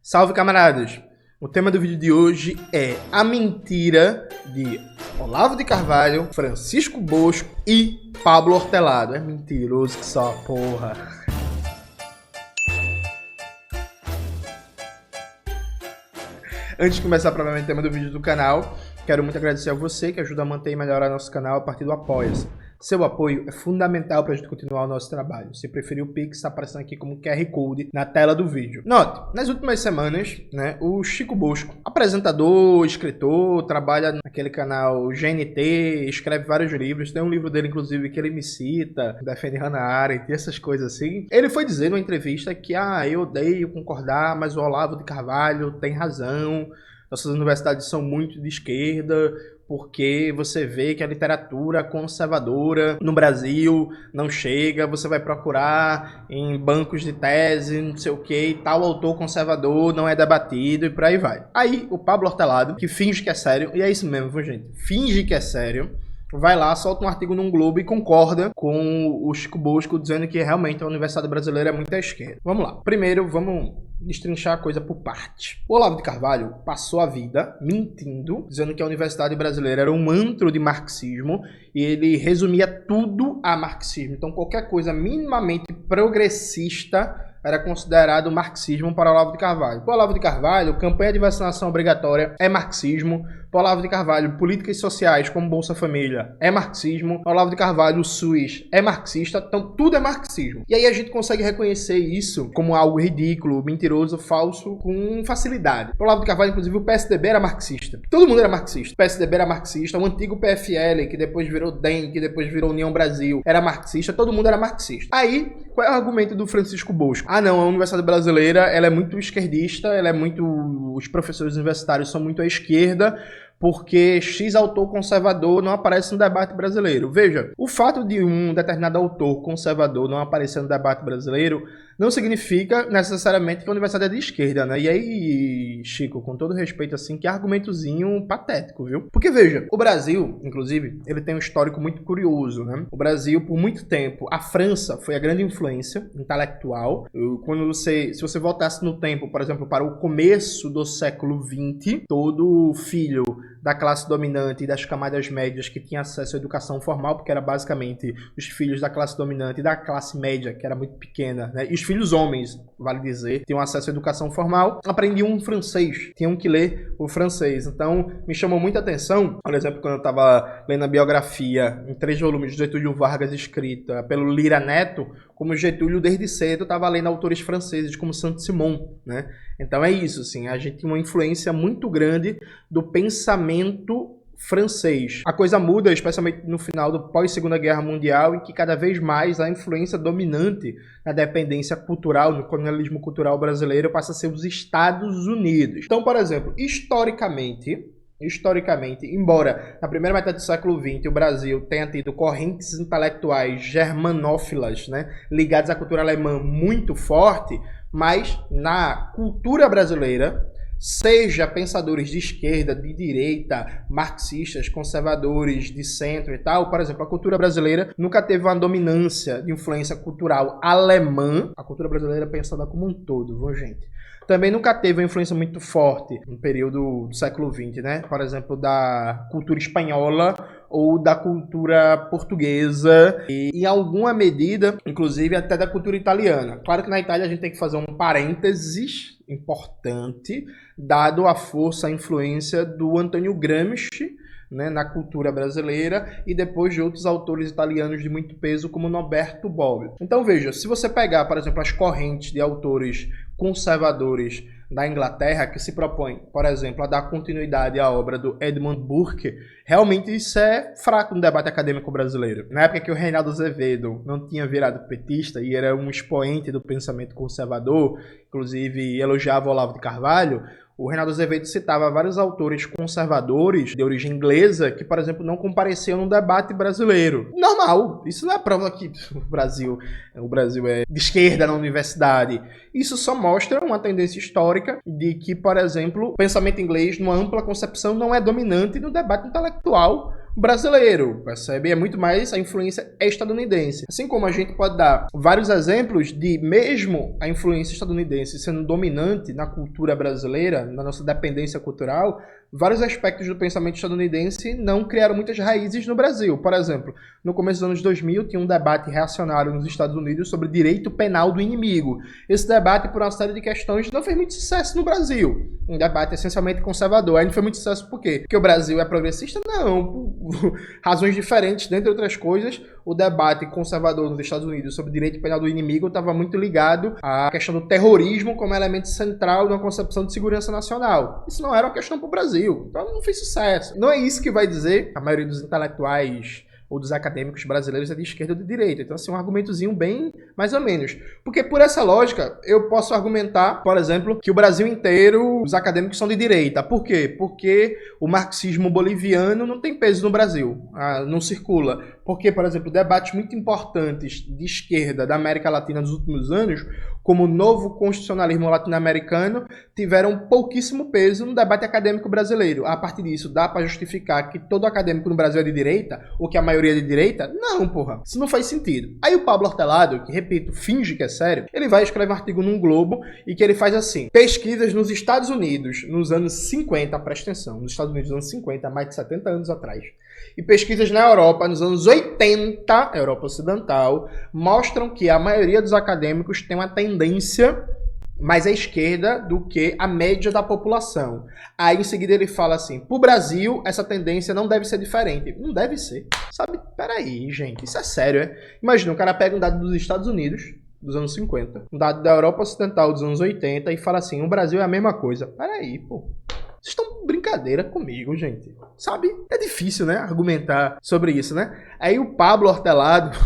Salve, camaradas! O tema do vídeo de hoje é a mentira de Olavo de Carvalho, Francisco Bosco e Pablo Hortelado. É mentiroso que só, porra. Antes de começar provavelmente o tema do vídeo do canal, quero muito agradecer a você que ajuda a manter e melhorar nosso canal a partir do Apoia-se. Seu apoio é fundamental para a gente continuar o nosso trabalho. Se preferir, o Pix está aparecendo aqui como QR Code na tela do vídeo. Note, nas últimas semanas, o Chico Bosco, apresentador, escritor, trabalha naquele canal GNT, escreve vários livros. Tem um livro dele, inclusive, que ele me cita, defende Hannah Arendt e essas coisas assim. Ele foi dizer numa entrevista que, eu odeio concordar, mas o Olavo de Carvalho tem razão. Nossas universidades são muito de esquerda, porque você vê que a literatura conservadora no Brasil não chega, você vai procurar em bancos de tese, não sei o que, tal autor conservador não é debatido e por aí vai. Aí o Pablo Hortelado, que finge que é sério, e é isso mesmo, viu, gente? Finge que é sério, vai lá, solta um artigo num Globo e concorda com o Chico Bosco, dizendo que realmente a Universidade Brasileira é muito à esquerda. Vamos lá. Primeiro, vamos destrinchar a coisa por parte. O Olavo de Carvalho passou a vida mentindo, dizendo que a Universidade Brasileira era um antro de marxismo e ele resumia tudo a marxismo. Então qualquer coisa minimamente progressista era considerado marxismo para Olavo de Carvalho. Para Olavo de Carvalho, campanha de vacinação obrigatória é marxismo. Para Olavo de Carvalho, políticas sociais como Bolsa Família é marxismo. Para Olavo de Carvalho, o SUS é marxista. Então tudo é marxismo. E aí a gente consegue reconhecer isso como algo ridículo, mentiroso, falso, com facilidade. Para Olavo de Carvalho, inclusive, o PSDB era marxista. Todo mundo era marxista. O PSDB era marxista. O antigo PFL, que depois virou DEM, que depois virou União Brasil, era marxista. Todo mundo era marxista. Aí, qual é o argumento do Francisco Bosco? Não, a Universidade Brasileira, ela é muito esquerdista, os professores universitários são muito à esquerda, porque X autor conservador não aparece no debate brasileiro. Veja, o fato de um determinado autor conservador não aparecer no debate brasileiro não significa necessariamente que a universidade é de esquerda, né? E aí, Chico, com todo respeito, assim, que argumentozinho patético, viu? Porque, veja, o Brasil, inclusive, ele tem um histórico muito curioso, né? O Brasil, por muito tempo, a França foi a grande influência intelectual. Se você voltasse no tempo, por exemplo, para o começo do século XX, todo filho da classe dominante e das camadas médias que tinha acesso à educação formal, porque era basicamente os filhos da classe dominante e da classe média, que era muito pequena, né? E os filhos homens, vale dizer, tinham acesso à educação formal, aprendiam francês, tinham que ler o francês. Então, me chamou muita atenção, por exemplo, quando eu estava lendo a biografia em 3 volumes de Getúlio Vargas, escrita pelo Lira Neto, como Getúlio, desde cedo, estava lendo autores franceses como Saint-Simon, né? Então é isso, assim, a gente tem uma influência muito grande do pensamento francês. A coisa muda, especialmente no final do pós-Segunda Guerra Mundial, em que cada vez mais a influência dominante na dependência cultural, no colonialismo cultural brasileiro, passa a ser os Estados Unidos. Então, por exemplo, historicamente, embora na primeira metade do século XX o Brasil tenha tido correntes intelectuais germanófilas, né, ligadas à cultura alemã muito forte, mas na cultura brasileira, seja pensadores de esquerda, de direita, marxistas, conservadores, de centro e tal, por exemplo, a cultura brasileira nunca teve uma dominância de influência cultural alemã, a cultura brasileira é pensada como um todo, viu, gente? Também nunca teve uma influência muito forte no período do século XX, né? Por exemplo, da cultura espanhola ou da cultura portuguesa e, em alguma medida, inclusive, até da cultura italiana. Claro que na Itália a gente tem que fazer um parênteses importante, dado a força, a influência do Antônio Gramsci, né, na cultura brasileira, e depois de outros autores italianos de muito peso, como Norberto Bobbio. Então veja, se você pegar, por exemplo, as correntes de autores conservadores da Inglaterra, que se propõem, por exemplo, a dar continuidade à obra do Edmund Burke, realmente isso é fraco no debate acadêmico brasileiro. Na época que o Reinaldo Azevedo não tinha virado petista e era um expoente do pensamento conservador, inclusive elogiava o Olavo de Carvalho, o Reinaldo Azevedo citava vários autores conservadores de origem inglesa que, por exemplo, não compareciam no debate brasileiro. Normal, isso não é prova que o Brasil é de esquerda na universidade. Isso só mostra uma tendência histórica de que, por exemplo, o pensamento inglês, numa ampla concepção, não é dominante no debate intelectual brasileiro, percebe? É muito mais a influência estadunidense. Assim como a gente pode dar vários exemplos de mesmo a influência estadunidense sendo dominante na cultura brasileira, na nossa dependência cultural, vários aspectos do pensamento estadunidense não criaram muitas raízes no Brasil. Por exemplo, no começo dos anos 2000 tinha um debate reacionário nos Estados Unidos sobre direito penal do inimigo. Esse debate, por uma série de questões, não fez muito sucesso no Brasil. Um debate essencialmente conservador. Aí não foi muito sucesso por quê? Porque o Brasil é progressista? Não. Por razões diferentes, dentre outras coisas, o debate conservador nos Estados Unidos sobre direito penal do inimigo estava muito ligado à questão do terrorismo como elemento central de uma concepção de segurança nacional. Isso não era uma questão para o Brasil. Então não fez sucesso. Não é isso que vai dizer a maioria dos intelectuais ou dos acadêmicos brasileiros é de esquerda ou de direita. Então, assim, um argumentozinho bem mais ou menos. Porque por essa lógica, eu posso argumentar, por exemplo, que o Brasil inteiro, os acadêmicos são de direita. Por quê? Porque o marxismo boliviano não tem peso no Brasil, não circula. Porque, por exemplo, debates muito importantes de esquerda da América Latina nos últimos anos, como o novo constitucionalismo latino-americano, tiveram pouquíssimo peso no debate acadêmico brasileiro. A partir disso, dá para justificar que todo acadêmico no Brasil é de direita, ou que a maioria é de direita? Não, porra. Isso não faz sentido. Aí o Pablo Hortelado, que, repito, finge que é sério, ele vai escrever um artigo num Globo e que ele faz assim: pesquisas nos Estados Unidos nos anos 50, presta atenção, nos Estados Unidos nos anos 50, mais de 70 anos atrás, e pesquisas na Europa nos anos 80, Europa Ocidental, mostram que a maioria dos acadêmicos tem uma tendência mais à esquerda do que a média da população. Aí em seguida ele fala assim: pro Brasil essa tendência não deve ser diferente. Não deve ser. Sabe? Peraí, gente, isso é sério, é? Imagina, o cara pega um dado dos Estados Unidos dos anos 50, um dado da Europa Ocidental dos anos 80 e fala assim: o Brasil é a mesma coisa. Peraí, pô. Vocês estão brincadeira comigo, gente. Sabe? É difícil, né? Argumentar sobre isso, né? Aí o Pablo Hortelado...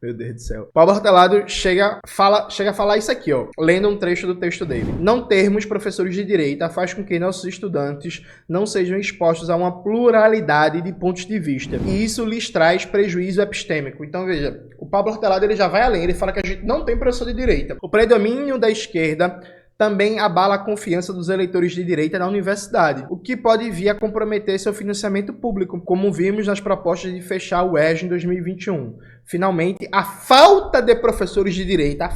Meu Deus do céu. Pablo Hortelado chega a falar isso aqui, ó. Lendo um trecho do texto dele. Não termos professores de direita faz com que nossos estudantes não sejam expostos a uma pluralidade de pontos de vista. E isso lhes traz prejuízo epistêmico. Então, veja, o Pablo Hortelado ele já vai além. Ele fala que a gente não tem professor de direita. O predomínio da esquerda também abala a confiança dos eleitores de direita na universidade, o que pode vir a comprometer seu financiamento público, como vimos nas propostas de fechar o UERJ em 2021. Finalmente, a falta de professores de direita,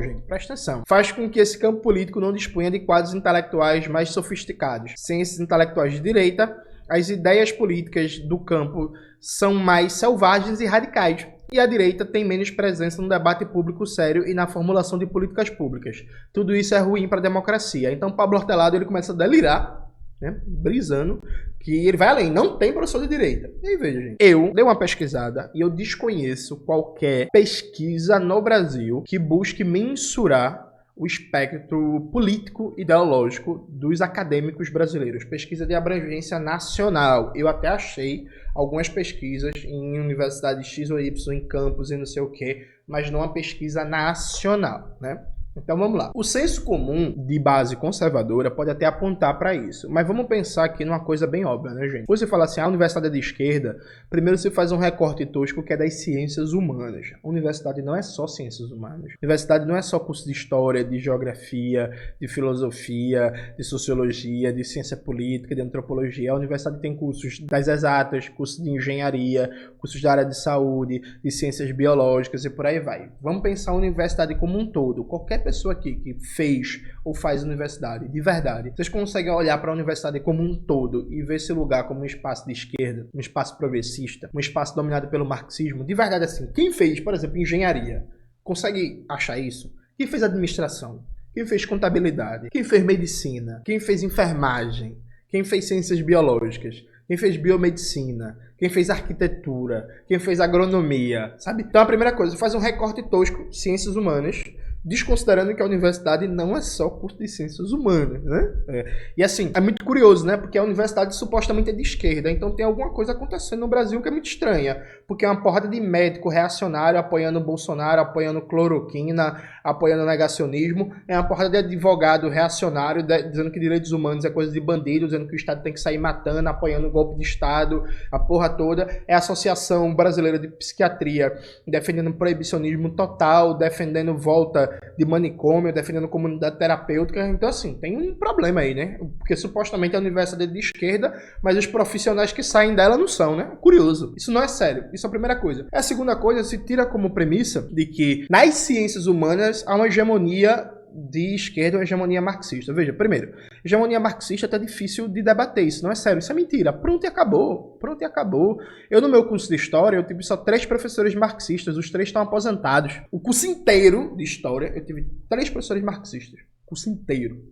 gente, presta atenção, faz com que esse campo político não disponha de quadros intelectuais mais sofisticados. Sem esses intelectuais de direita, as ideias políticas do campo são mais selvagens e radicais. E a direita tem menos presença no debate público sério e na formulação de políticas públicas. Tudo isso é ruim para a democracia. Então Pablo Hortelado ele começa a delirar, né, brisando, que ele vai além, não tem professor de direita. E aí, veja, gente, eu dei uma pesquisada e eu desconheço qualquer pesquisa no Brasil que busque mensurar o espectro político ideológico dos acadêmicos brasileiros. Pesquisa de abrangência nacional. Eu até achei algumas pesquisas em universidades X ou Y, em campus e não sei o quê, mas não uma pesquisa nacional, né? Então vamos lá. O senso comum de base conservadora pode até apontar para isso, mas vamos pensar aqui numa coisa bem óbvia, né, gente? Quando você fala assim, a universidade é de esquerda, primeiro você faz um recorte tosco que é das ciências humanas. A universidade não é só ciências humanas. A universidade não é só curso de história, de geografia, de filosofia, de sociologia, de ciência política, de antropologia. A universidade tem cursos das exatas, cursos de engenharia, cursos da área de saúde, de ciências biológicas e por aí vai. Vamos pensar a universidade como um todo. Qualquer pessoa aqui que fez ou faz universidade, de verdade, vocês conseguem olhar para a universidade como um todo e ver esse lugar como um espaço de esquerda, um espaço progressista, um espaço dominado pelo marxismo? De verdade, assim, quem fez, por exemplo, engenharia, consegue achar isso? Quem fez administração? Quem fez contabilidade? Quem fez medicina? Quem fez enfermagem? Quem fez ciências biológicas? Quem fez biomedicina? Quem fez arquitetura? Quem fez agronomia? Sabe? Então a primeira coisa, faz um recorte tosco, ciências humanas, desconsiderando que a universidade não é só curso de ciências humanas, né? E assim, é muito curioso, né? Porque a universidade supostamente é de esquerda, então tem alguma coisa acontecendo no Brasil que é muito estranha, porque é uma porrada de médico reacionário apoiando o Bolsonaro, apoiando cloroquina, apoiando negacionismo, é uma porrada de advogado reacionário dizendo que direitos humanos é coisa de bandido, dizendo que o Estado tem que sair matando, apoiando o golpe de Estado, a porra toda. É a Associação Brasileira de Psiquiatria defendendo proibicionismo total, defendendo volta de manicômio, defendendo comunidade terapêutica. Então, assim, tem um problema aí, né? Porque supostamente a universidade é de esquerda, mas os profissionais que saem dela não são, né? Curioso. Isso não é sério. Isso é a primeira coisa. A segunda coisa, se tira como premissa de que nas ciências humanas há uma hegemonia de esquerda, uma hegemonia marxista. Veja, primeiro, hegemonia marxista é até difícil de debater, isso não é sério, isso é mentira. Pronto e acabou, pronto e acabou. Eu no meu curso de história, eu tive só 3 professores marxistas, os 3 estão aposentados. O curso inteiro de história, eu tive 3 professores marxistas. O curso inteiro.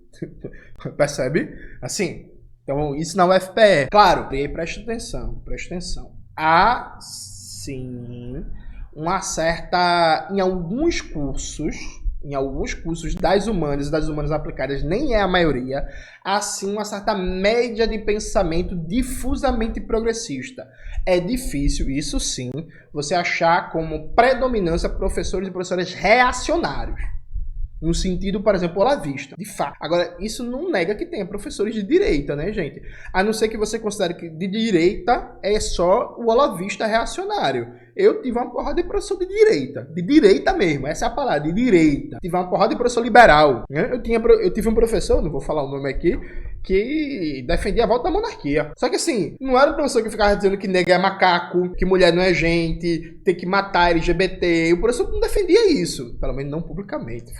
Percebe? Assim, então isso na UFPE. Claro, e aí presta atenção. Há, sim, uma certa... Em alguns cursos das humanas aplicadas, nem é a maioria, há sim uma certa média de pensamento difusamente progressista. É difícil, isso sim, você achar como predominância professores e professoras reacionários. No sentido, por exemplo, olavista, de fato. Agora, isso não nega que tenha professores de direita, né, gente? A não ser que você considere que de direita é só o olavista reacionário. Eu tive uma porrada de professor de direita mesmo, essa é a palavra, de direita. Tive uma porrada de professor liberal, né? Eu tive um professor, não vou falar o nome aqui, que defendia a volta da monarquia. Só que assim, não era um professor que ficava dizendo que nega é macaco, que mulher não é gente, tem que matar LGBT. O professor não defendia isso, pelo menos não publicamente.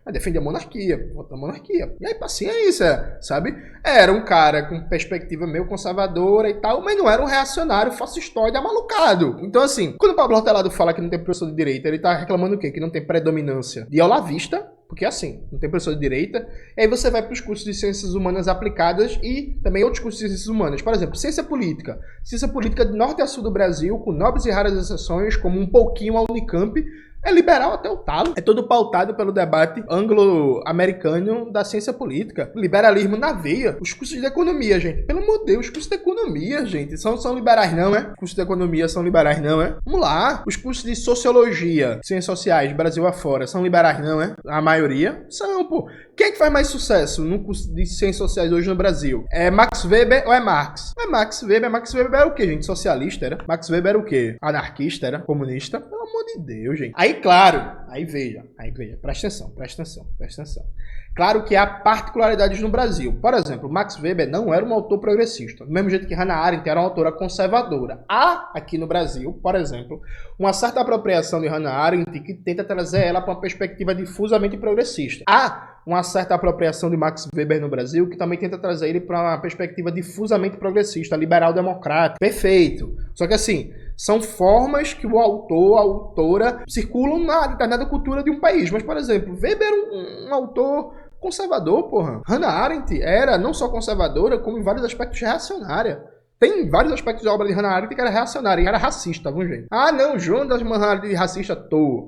Mas defendia a monarquia, volta da monarquia. E aí, paciência, sabe? Era um cara com perspectiva meio conservadora e tal, mas não era um reacionário fascistoide amalucado. Então, assim, quando o Pablo Hortelado fala que não tem professor de direita, ele tá reclamando o quê? Que não tem predominância de olavista, porque assim, não tem professor de direita. E aí você vai para os cursos de ciências humanas aplicadas e também outros cursos de ciências humanas. Por exemplo, ciência política. Ciência política de norte a sul do Brasil, com nobres e raras exceções, como um pouquinho a Unicamp, é liberal até o talo. É todo pautado pelo debate anglo-americano da ciência política. Liberalismo na veia. Os cursos de economia, gente. Pelo amor de Deus, os cursos de economia, gente, são liberais não, é? Os cursos de economia são liberais não, é? Vamos lá. Os cursos de sociologia, ciências sociais, Brasil afora, são liberais não, é? A maioria são, pô. Quem é que faz mais sucesso no curso de ciências sociais hoje no Brasil? É Max Weber ou é Marx? É Max Weber. Max Weber era o quê, gente? Socialista, era? Max Weber era o quê? Anarquista, era? Comunista? Pelo amor de Deus, gente. Aí, claro, aí veja, presta atenção. Claro que há particularidades no Brasil. Por exemplo, Max Weber não era um autor progressista, do mesmo jeito que Hannah Arendt era uma autora conservadora. Há aqui no Brasil, por exemplo, uma certa apropriação de Hannah Arendt que tenta trazer ela para uma perspectiva difusamente progressista. Há uma certa apropriação de Max Weber no Brasil que também tenta trazer ele para uma perspectiva difusamente progressista, liberal-democrática. Perfeito. Só que assim, são formas que o autor, a autora, circulam na determinada cultura de um país. Mas, por exemplo, Weber era um autor conservador, porra. Hannah Arendt era não só conservadora, como em vários aspectos reacionária. Tem vários aspectos da obra de Hannah Arendt que era reacionária e era racista, vamos ver. Ah, não, João das Hannah Arendt racista,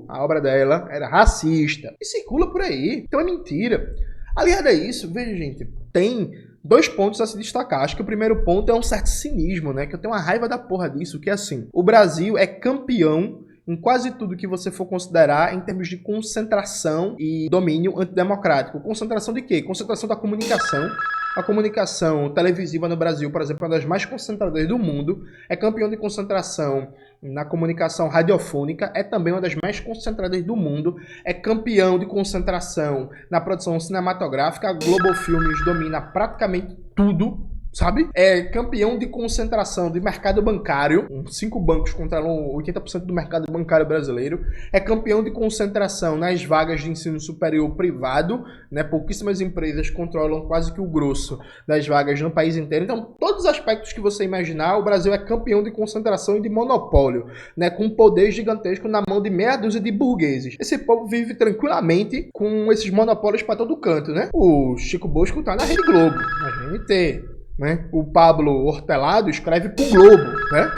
a obra dela era racista. E circula por aí. Então é mentira. Aliado a isso, veja, gente, tem 2 pontos a se destacar. Acho que o primeiro ponto é um certo cinismo, né? Que eu tenho uma raiva da porra disso, que é assim, o Brasil é campeão em quase tudo que você for considerar em termos de concentração e domínio antidemocrático. Concentração de quê? Concentração da comunicação. A comunicação televisiva no Brasil, por exemplo, é uma das mais concentradas do mundo. É campeão de concentração na comunicação radiofônica. É também uma das mais concentradas do mundo. É campeão de concentração na produção cinematográfica. A Globo Filmes domina praticamente tudo, sabe? É campeão de concentração de mercado bancário. 5 bancos controlam 80% do mercado bancário brasileiro. É campeão de concentração nas vagas de ensino superior privado, né? Pouquíssimas empresas controlam quase que o grosso das vagas no país inteiro. Então, todos os aspectos que você imaginar, o Brasil é campeão de concentração e de monopólio, né? Com um poder gigantesco na mão de meia dúzia de burgueses. Esse povo vive tranquilamente com esses monopólios para todo canto, né? O Chico Bosco tá na Rede Globo, na GNT. Né? O Pablo Hortelado escreve pro Globo, né?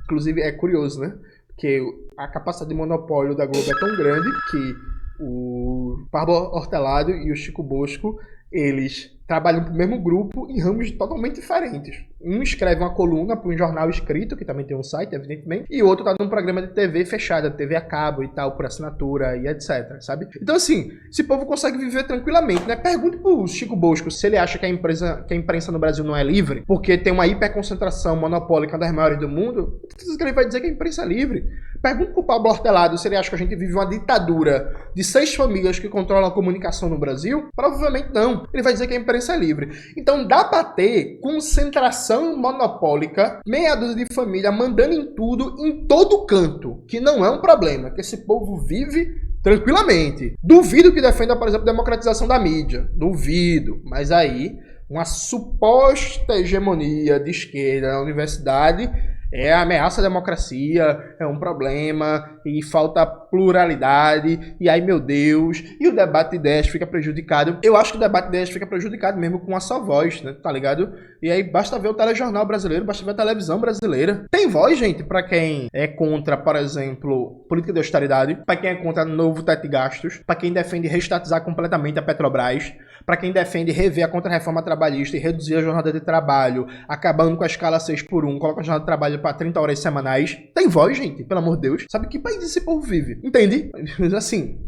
Inclusive é curioso, né? Porque a capacidade de monopólio da Globo é tão grande que o Pablo Hortelado e o Chico Bosco, eles trabalham pro mesmo grupo em ramos totalmente diferentes. Um escreve uma coluna para um jornal escrito, que também tem um site, evidentemente, e o outro tá num programa de TV fechada, TV a cabo e tal, por assinatura e etc, sabe? Então, assim, esse povo consegue viver tranquilamente, né? Pergunte pro Chico Bosco se ele acha que a imprensa no Brasil não é livre, porque tem uma hiperconcentração monopólica das maiores do mundo. Ele vai dizer que a imprensa é livre. Pergunta pro Pablo Hortelado se ele acha que a gente vive uma ditadura de 6 famílias que controlam a comunicação no Brasil. Provavelmente não. Ele vai dizer que a imprensa é livre. Então dá pra ter concentração monopólica, meia dúzia de família mandando em tudo, em todo canto, que não é um problema, que esse povo vive tranquilamente. Duvido que defenda, por exemplo, a democratização da mídia. Duvido. Mas aí, uma suposta hegemonia de esquerda na universidade é ameaça à democracia, é um problema, e falta pluralidade, e aí, meu Deus, e o debate de ideias fica prejudicado. Eu acho que o debate de ideias fica prejudicado mesmo com uma só voz, né, tá ligado? E aí basta ver o telejornal brasileiro, basta ver a televisão brasileira. Tem voz, gente, pra quem é contra, por exemplo, política de austeridade, pra quem é contra novo teto de gastos, pra quem defende reestatizar completamente a Petrobras, pra quem defende rever a contra-reforma trabalhista e reduzir a jornada de trabalho, acabando com a escala 6x1, coloca a jornada de trabalho pra 30 horas semanais. Tem voz, gente, pelo amor de Deus. Sabe que país esse povo vive? Entende? Mas assim,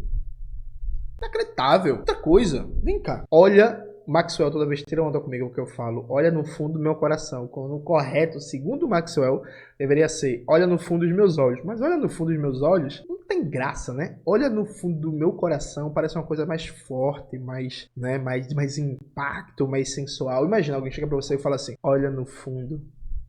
inacreditável. Outra coisa, vem cá. Olha, Maxwell toda vez tira onda comigo o que eu falo. Olha no fundo do meu coração. Quando o correto, segundo Maxwell, deveria ser olha no fundo dos meus olhos. Mas olha no fundo dos meus olhos, não tem graça, né? Olha no fundo do meu coração, parece uma coisa mais forte, mais, né, mais impacto, mais sensual. Imagina alguém chega pra você e fala assim, olha no fundo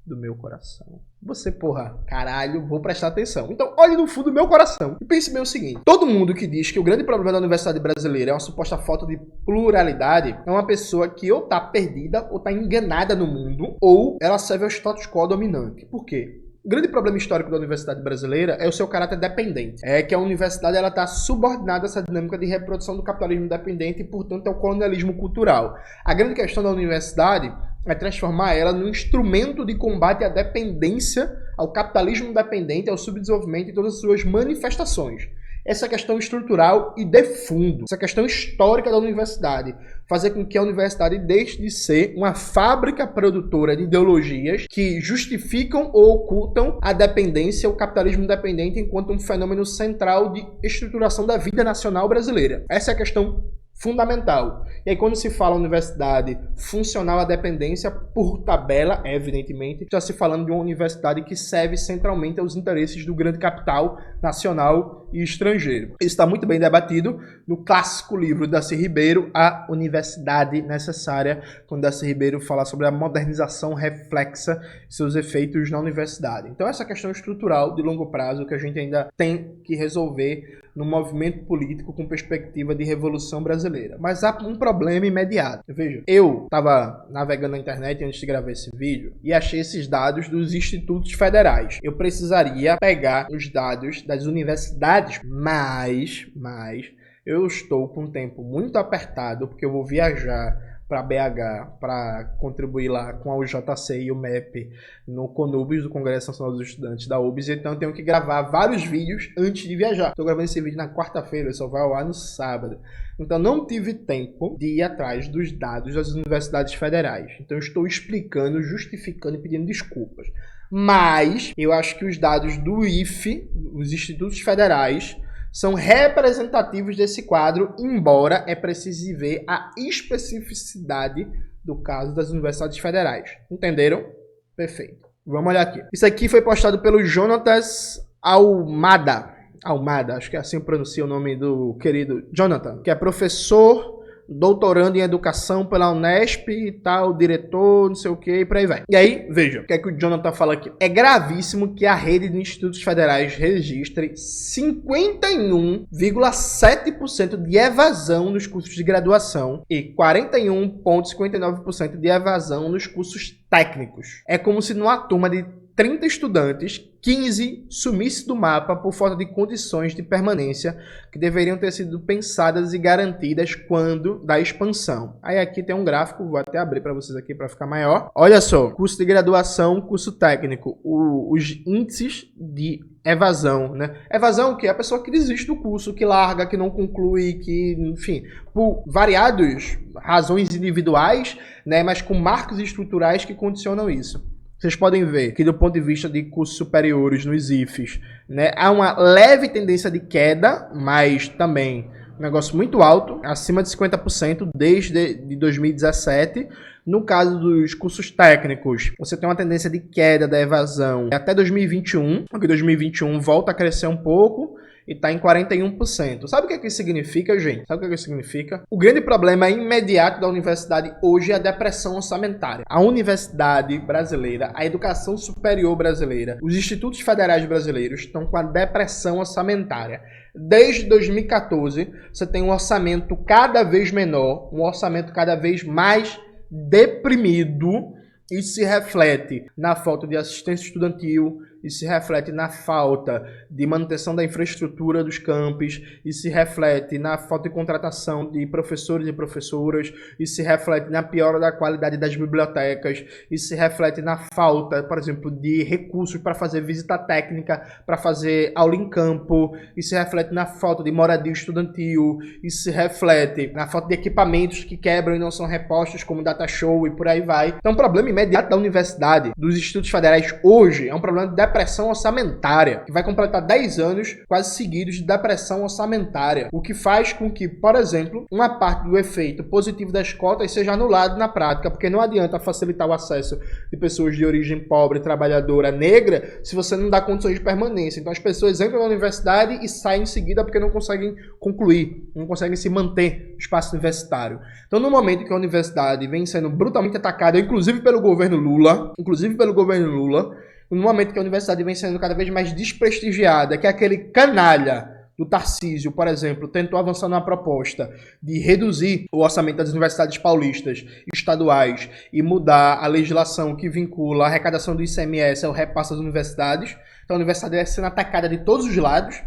do meu coração. Você, porra, caralho, vou prestar atenção. Então, olhe no fundo do meu coração e pense bem o seguinte. Todo mundo que diz que o grande problema da universidade brasileira é uma suposta falta de pluralidade é uma pessoa que ou tá perdida ou tá enganada no mundo ou ela serve ao status quo dominante. Por quê? O grande problema histórico da universidade brasileira é o seu caráter dependente. É que a universidade ela está subordinada a essa dinâmica de reprodução do capitalismo dependente e, portanto, ao colonialismo cultural. A grande questão da universidade é transformar ela num instrumento de combate à dependência, ao capitalismo dependente, ao subdesenvolvimento e todas as suas manifestações. Essa questão estrutural e de fundo, essa questão histórica da universidade, fazer com que a universidade deixe de ser uma fábrica produtora de ideologias que justificam ou ocultam a dependência, o capitalismo dependente, enquanto um fenômeno central de estruturação da vida nacional brasileira. Essa é a questão fundamental. E aí quando se fala universidade funcional à dependência, por tabela, evidentemente, está se falando de uma universidade que serve centralmente aos interesses do grande capital nacional e estrangeiro. Isso está muito bem debatido no clássico livro de Darcy Ribeiro, A Universidade Necessária, quando Darcy Ribeiro fala sobre a modernização reflexa e seus efeitos na universidade. Então essa questão estrutural de longo prazo que a gente ainda tem que resolver no movimento político com perspectiva de revolução brasileira. Mas há um problema imediato. Veja, eu estava navegando na internet antes de gravar esse vídeo e achei esses dados dos institutos federais. Eu precisaria pegar os dados das universidades, mas eu estou com um tempo muito apertado porque eu vou viajar para BH, para contribuir lá com a UJC e o MEP no CONUBS, do Congresso Nacional dos Estudantes da UBS, então eu tenho que gravar vários vídeos antes de viajar. Estou gravando esse vídeo na quarta-feira, só vai ao ar no sábado. Então não tive tempo de ir atrás dos dados das universidades federais. Então eu estou explicando, justificando e pedindo desculpas. Mas eu acho que os dados do IFE, os institutos federais, são representativos desse quadro, embora é preciso ver a especificidade do caso das universidades federais. Entenderam? Perfeito. Vamos olhar aqui. Isso aqui foi postado pelo Jonatas Almada. Acho que é assim pronuncia o nome do querido Jonathan, que é professor, doutorando em educação pela Unesp e tal, diretor, não sei o que, e por aí vai. E aí, veja, o que é que o Jonathan fala aqui? É gravíssimo que a rede de institutos federais registre 51,7% de evasão nos cursos de graduação e 41,59% de evasão nos cursos técnicos. É como se numa turma de 30 estudantes, 15 sumisse do mapa por falta de condições de permanência que deveriam ter sido pensadas e garantidas quando da expansão. Aí aqui tem um gráfico, vou até abrir para vocês aqui para ficar maior. Olha só, curso de graduação, curso técnico, os índices de evasão, né? Evasão que é a pessoa que desiste do curso, que larga, que não conclui, que, enfim, por variadas razões individuais, né, mas com marcos estruturais que condicionam isso. Vocês podem ver que do ponto de vista de cursos superiores nos IFES, né, há uma leve tendência de queda, mas também um negócio muito alto, acima de 50% desde 2017. No caso dos cursos técnicos, você tem uma tendência de queda da evasão até 2021, porque 2021 volta a crescer um pouco e está em 41%. Sabe o que é que isso significa, gente? Sabe o que é que isso significa? O grande problema imediato da universidade hoje é a depressão orçamentária. A universidade brasileira, a educação superior brasileira, os institutos federais brasileiros estão com a depressão orçamentária. Desde 2014, você tem um orçamento cada vez menor, um orçamento cada vez mais deprimido. Isso se reflete na falta de assistência estudantil, isso se reflete na falta de manutenção da infraestrutura dos campos, isso se reflete na falta de contratação de professores e professoras, isso se reflete na piora da qualidade das bibliotecas, isso se reflete na falta, por exemplo, de recursos para fazer visita técnica, para fazer aula em campo, isso se reflete na falta de moradia estudantil, isso se reflete na falta de equipamentos que quebram e não são repostos, como data show e por aí vai. Então, o problema imediato da universidade, dos institutos federais hoje, é um problema de depressão orçamentária, que vai completar 10 anos quase seguidos de depressão orçamentária, o que faz com que, por exemplo, uma parte do efeito positivo das cotas seja anulado na prática, porque não adianta facilitar o acesso de pessoas de origem pobre, trabalhadora, negra, se você não dá condições de permanência. Então as pessoas entram na universidade e saem em seguida porque não conseguem concluir, não conseguem se manter no espaço universitário. Então, no momento que a universidade vem sendo brutalmente atacada, inclusive pelo governo Lula, no momento que a universidade vem sendo cada vez mais desprestigiada, que é aquele canalha do Tarcísio, por exemplo, tentou avançar numa proposta de reduzir o orçamento das universidades paulistas estaduais e mudar a legislação que vincula a arrecadação do ICMS ao repasse das universidades. Então a universidade vai sendo atacada de todos os lados.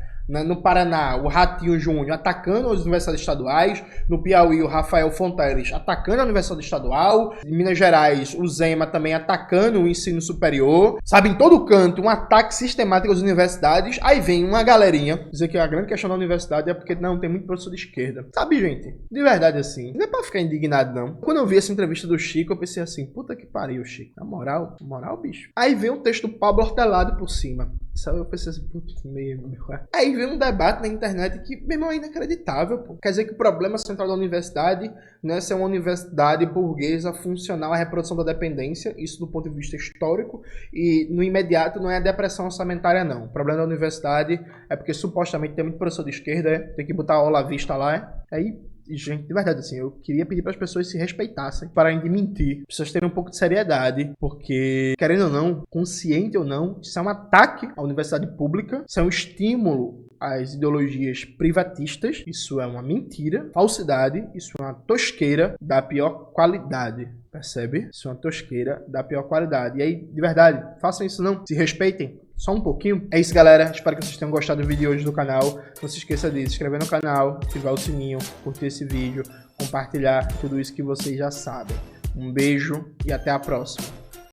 No Paraná, o Ratinho Júnior atacando as universidades estaduais. No Piauí, o Rafael Fonteles atacando a universidade estadual. Em Minas Gerais, o Zema também atacando o ensino superior. Sabe, em todo canto, um ataque sistemático às universidades. Aí vem uma galerinha dizer que a grande questão da universidade é porque não tem muito professor de esquerda. Sabe, gente? De verdade, assim, não é pra ficar indignado, não. Quando eu vi essa entrevista do Chico, eu pensei assim, puta que pariu, Chico. Na moral, bicho. Aí vem um texto do Pablo Hortelado por cima. Sabe, eu pensei assim, puta, meu. Aí vem um debate na internet que, meu irmão, é inacreditável, pô. Quer dizer que o problema central da universidade não é ser uma universidade burguesa funcional à reprodução da dependência, isso do ponto de vista histórico, e no imediato não é a depressão orçamentária, não. O problema da universidade é porque supostamente tem muito professor de esquerda, tem que botar a aula à vista lá, aí... Gente, de verdade, assim, eu queria pedir para as pessoas se respeitassem, pararem de mentir, pessoas terem um pouco de seriedade, porque, querendo ou não, consciente ou não, isso é um ataque à universidade pública, isso é um estímulo às ideologias privatistas, isso é uma mentira, falsidade, isso é uma tosqueira da pior qualidade. Percebe? Isso é uma tosqueira da pior qualidade. E aí, de verdade, façam isso não, se respeitem. Só um pouquinho. É isso, galera. Espero que vocês tenham gostado do vídeo de hoje do canal. Não se esqueça de se inscrever no canal, ativar o sininho, curtir esse vídeo, compartilhar tudo isso que vocês já sabem. Um beijo e até a próxima.